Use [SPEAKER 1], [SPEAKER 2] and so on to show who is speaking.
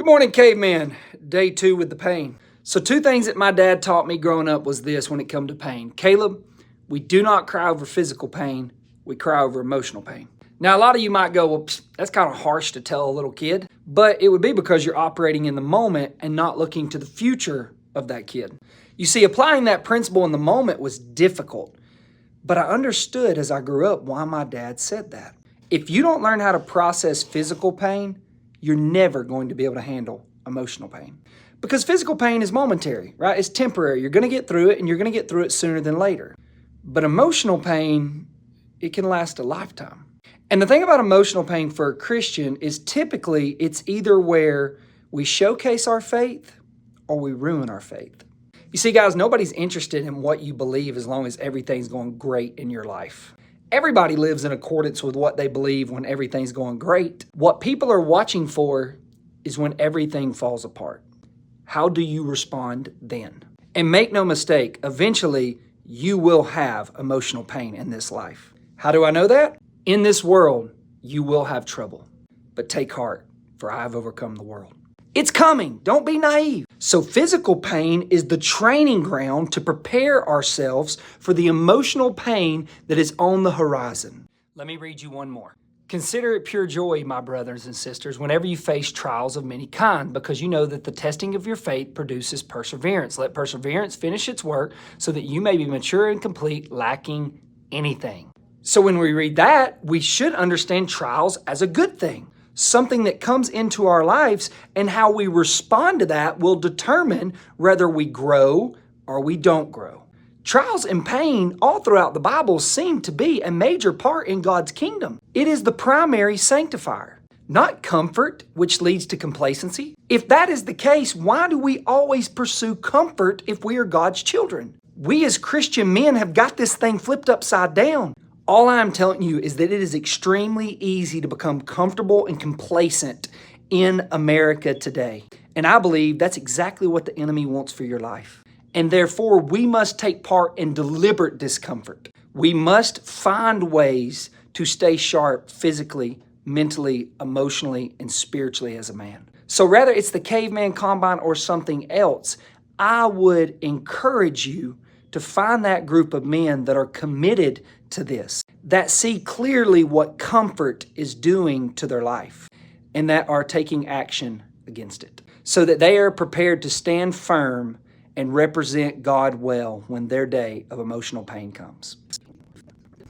[SPEAKER 1] morning, caveman. Day 2 with the pain. So 2 things that my dad taught me growing up was this when it come to pain. Caleb, we do not cry over physical pain. We cry over emotional pain. Now, a lot of you might go, well, that's kind of harsh to tell a little kid, but it would be because you're operating in the moment and not looking to the future of that kid. You see, applying that principle in the moment was difficult, but I understood as I grew up why my dad said that. If you don't learn how to process physical pain, you're never going to be able to handle emotional pain. Because physical pain is momentary, right? It's temporary. You're going to get through it, and you're going to get through it sooner than later. But emotional pain, it can last a lifetime. And the thing about emotional pain for a Christian is typically it's either where we showcase our faith or we ruin our faith. You see, guys, nobody's interested in what you believe as long as everything's going great in your life. Everybody lives in accordance with what they believe when everything's going great. What people are watching for is when everything falls apart. How do you respond then? And make no mistake, eventually you will have emotional pain in this life. How do I know that? In this world, you will have trouble. But take heart, for I have overcome the world. It's coming. Don't be naive. So physical pain is the training ground to prepare ourselves for the emotional pain that is on the horizon. Let me read you one more. Consider it pure joy, my brothers and sisters, whenever you face trials of many kind, because you know that the testing of your faith produces perseverance. Let perseverance finish its work so that you may be mature and complete, lacking anything. So when we read that, we should understand trials as a good thing. Something that comes into our lives, and how we respond to that will determine whether we grow or we don't grow. Trials and pain all throughout the Bible seem to be a major part in God's kingdom. It is the primary sanctifier, not comfort, which leads to complacency. If that is the case, why do we always pursue comfort if we are God's children? We as Christian men have got this thing flipped upside down. All I'm telling you is that it is extremely easy to become comfortable and complacent in America today. And I believe that's exactly what the enemy wants for your life. And therefore, we must take part in deliberate discomfort. We must find ways to stay sharp physically, mentally, emotionally, and spiritually as a man. So whether it's the Caveman Combine or something else, I would encourage you to find that group of men that are committed to this, that see clearly what comfort is doing to their life, and that are taking action against it, so that they are prepared to stand firm and represent God well when their day of emotional pain comes.